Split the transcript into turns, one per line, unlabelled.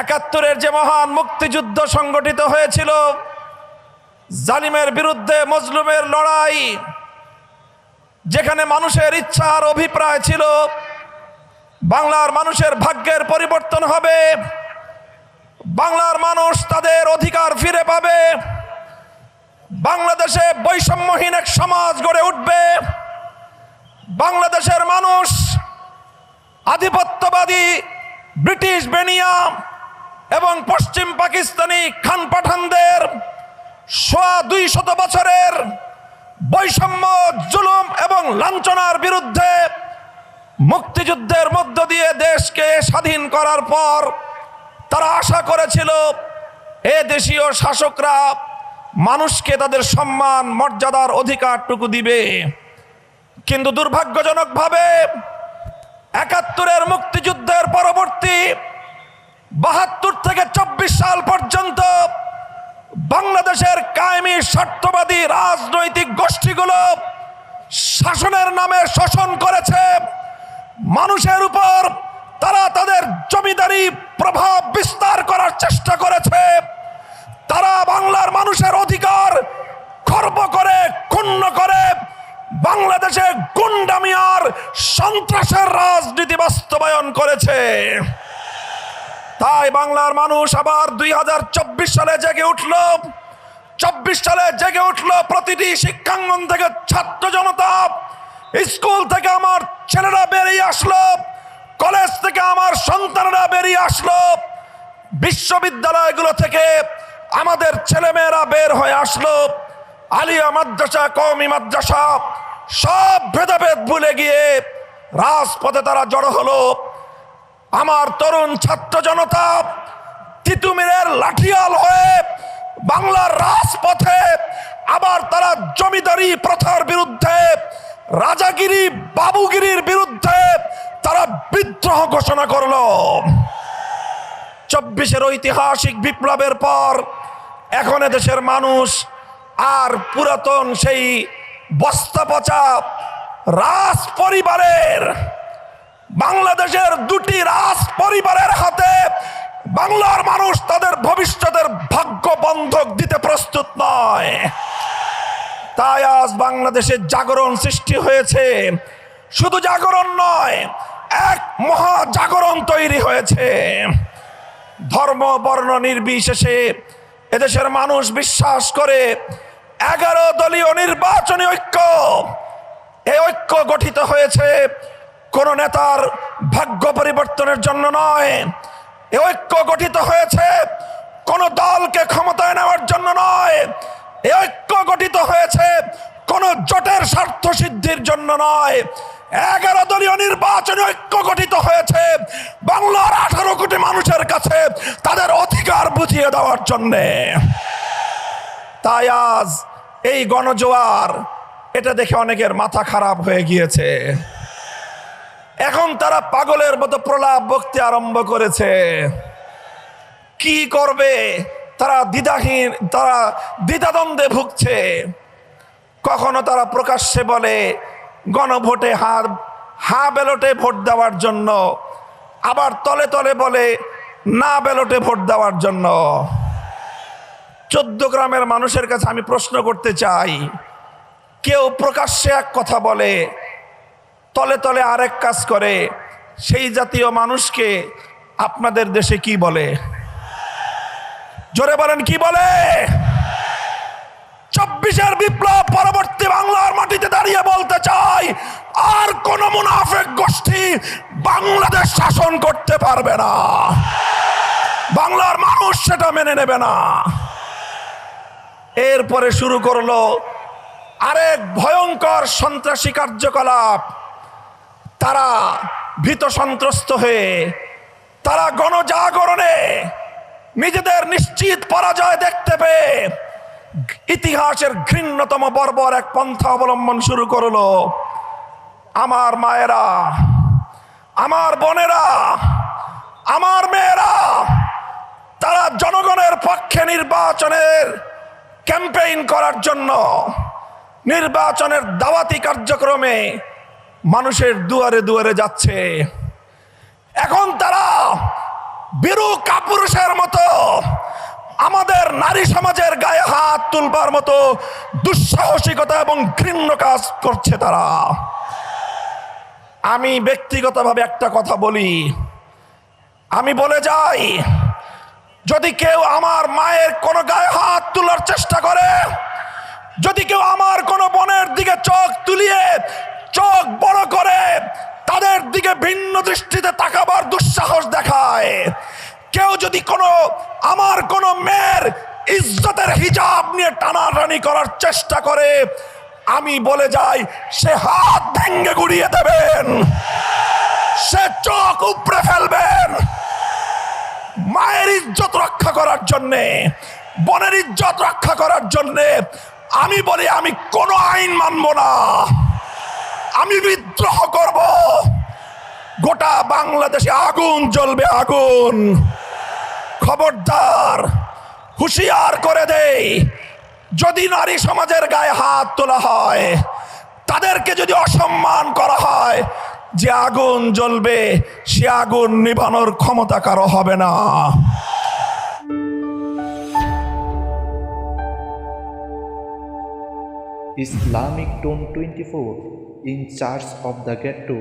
একাত্তরের যে মহান মুক্তিযুদ্ধ সংগঠিত হয়েছিল, জালিমের বিরুদ্ধে মজলুমের লড়াই, যেখানে মানুষের ইচ্ছা আর অভিপ্রায় ছিল বাংলার মানুষের ভাগ্যের পরিবর্তন হবে, বাংলার মানুষ তাদের অধিকার ফিরে পাবে, বাংলাদেশে বৈষম্যহীন এক সমাজ গড়ে উঠবে, বাংলাদেশের মানুষ আধিপত্যবাদী ব্রিটিশ বেনিয়া এবং পশ্চিম পাকিস্তানি খান পাঠানদের 200 বছরের বৈষম্য, জুলুম এবং লাঞ্ছনার বিরুদ্ধে মুক্তিযুদ্ধের মধ্য দিয়ে দেশকে স্বাধীন করার পর তারা আশা করেছিল এ দেশীয় শাসকরা মানুষকে তাদের সম্মান, মর্যাদার অধিকারটুকু দিবে। কিন্তু দুর্ভাগ্যজনকভাবে 71-এর মুক্তিযুদ্ধের পরবর্তী 72 থেকে 24 সাল পর্যন্ত বাংলাদেশের কায়েমি স্বার্থবাদী রাজনৈতিক গোষ্ঠীগুলো শাসনের নামে শোষণ করেছে। মানুষের উপর তারা তাদের জমিদারি প্রভাব বিস্তার করার চেষ্টা করেছে। তারা বাংলার মানুষের অধিকার খর্ব করে, ক্ষুণ্ণ করে বাংলাদেশে গুন্ডামি আর সন্ত্রাসের রাজনীতি বাস্তবায়ন করেছে। তাই বাংলার মানুষ আবার 2024 সালে জেগে উঠল। 24 সালে জেগে উঠল প্রতিটি শিক্ষাঙ্গন থেকে ছাত্র জনতা। স্কুল থেকে আমার ছেলেরা বেরিয়ে আসলো, কলেজ থেকে আমার সন্তানরা বেরিয়ে আসলো, বিশ্ববিদ্যালয়গুলো থেকে আমাদের ছেলেমেয়েরা বের হয়ে আসলো। আলিয়া মাদ্রাসা, কওমি মাদ্রাসা, সব ভেদাভেদ ভুলে গিয়ে রাজপথে তারা জড়ো হলো। আমার তরুণ ছাত্র জনতা তিতুমিরের লাঠিয়াল হয়ে বাংলার রাজপথে আবার তারা জমিদারি প্রথার বিরুদ্ধে, রাজাগিরি, বাবুগিরির বিরুদ্ধে তারা বিদ্রোহ ঘোষণা করলো। 24-এর ঐতিহাসিক বিপ্লবের পর এখন দেশের মানুষ আর পুরাতন সেই বস্তা পচা রাজ পরিবারের, বাংলাদেশের 2টি রাজ পরিবারের হাতে বাংলার মানুষ তাদের ভবিষ্যতের ভাগ্য বন্ধক দিতে প্রস্তুত নয়। তাই আজ বাংলাদেশের জাগরণ সৃষ্টি হয়েছে। শুধু জাগরণ নয়, এক মহা জাগরণ তৈরি হয়েছে। ধর্ম বর্ণ নির্বিশেষে এদেশের মানুষ বিশ্বাস করে 11 দলীয় নির্বাচনী ঐক্য, এই ঐক্য গঠিত হয়েছে কোন নেতার ভাগ্য পরিবর্তনের জন্য নয়। এই ঐক্য গঠিত হয়েছে কোন দলকে ক্ষমতায় নেওয়ার জন্য নয়। এই ঐক্য গঠিত হয়েছে কোন জোটের স্বার্থ সিদ্ধির জন্য নয়। 11 দলীয় নির্বাচনী ঐক্য গঠিত হয়েছে বাংলার 18 কোটি মানুষের কাছে তাদের অধিকার বুঝিয়ে দেওয়ার জন্যে। তাই আজ এই গণজোয়ার, এটা দেখে অনেকের মাথা খারাপ হয়ে গিয়েছে। এখন তারা পাগলের মতো প্রলাপ বকতে আরম্ভ করেছে। কি করবে তারা দ্বিধাহীন, তারা দ্বিধাদ্বন্দ্বে ভুগছে। কখনো তারা প্রকাশ্যে বলে গণভোটে হা ব্যালটে ভোট দেওয়ার জন্য, আবার তলে তলে বলে না ব্যালটে ভোট দেওয়ার জন্য। 14 গ্রামের মানুষের কাছে আমি প্রশ্ন করতে চাই, কেউ প্রকাশ্যে এক কথা বলে, তলে তলে আরেক কাজ করে, সেই জাতীয় মানুষকে আপনাদের দেশে কি বলে? জোরে বলেন, কি বলে? 24-এর বিপ্লব পরবর্তী বাংলার মাটিতে দাঁড়িয়ে বলতে চাই, আর কোন মুনাফিক গোষ্ঠী বাংলাদেশ শাসন করতে পারবে না। বাংলার মানুষ সেটা মেনে নেবে না। এরপরে শুরু করলো আরেক ভয়ঙ্কর সন্ত্রাসী কার্যকলাপ। তারা ভীত সন্ত্রস্ত হয়ে, তারা গণজাগরণে নিজেদের নিশ্চিত পরাজয় দেখতে পেয়ে ইতিহাসের ঘৃণ্যতম বর্বর এক পন্থা অবলম্বন শুরু করলো। আমার মায়েরা, আমার বোনেরা, আমার মেয়েরা, তারা জনগণের পক্ষে নির্বাচনের ক্যাম্পেইন করার জন্য, নির্বাচনের দাওয়াতি কার্যক্রমে মানুষের দুয়ারে দুয়ারে যাচ্ছে। এখন তারা বীরু কাপুরুষের মতো আমাদের নারী সমাজের গায়ে হাত তুলবার মতো দুঃসাহসিকতা এবং ঘৃণ্য কাজ করছে তারা। আমি ব্যক্তিগতভাবে একটা কথা বলি, আমি বলে যাই, যদি কেউ আমার মায়ের কোনো গায়ে হাত তোলার চেষ্টা করে, যদি কেউ আমার কোনো বোনের দিকে চোখ তুলিয়ে চোখ বড় করে তাদের দিকে ভিন্ন দৃষ্টিতে তাকাবার দুঃসাহস দেখায়, কেউ যদি আমার কোনো মেয়ের ইজ্জতের হিজাব নিয়ে টানাটানি করার চেষ্টা করে, আমি বলে যাই, সে হাত ভেঙে গুড়িয়ে দেবেন, সে চোখ উপড়ে ফেলবেন। মায়ের ইজ্জত রক্ষা করার জন্যে, বোনের ইজ্জত রক্ষা করার জন্যে আমি বলি, আমি কোনো আইন মানব না, আমি বিদ্রোহ করব। গোটা বাংলাদেশে আগুন জ্বলবে, আগুন। খবরদার, হুঁশিয়ার করে দেই, যদি নারী সমাজের গায়ে হাত তোলা হয়, তাদেরকে যদি অসম্মান করা হয়, যে আগুন জ্বলবে সে আগুন নিভানোর ক্ষমতা কারো হবে না।
Islamic Tone 24 in charge of the ghetto.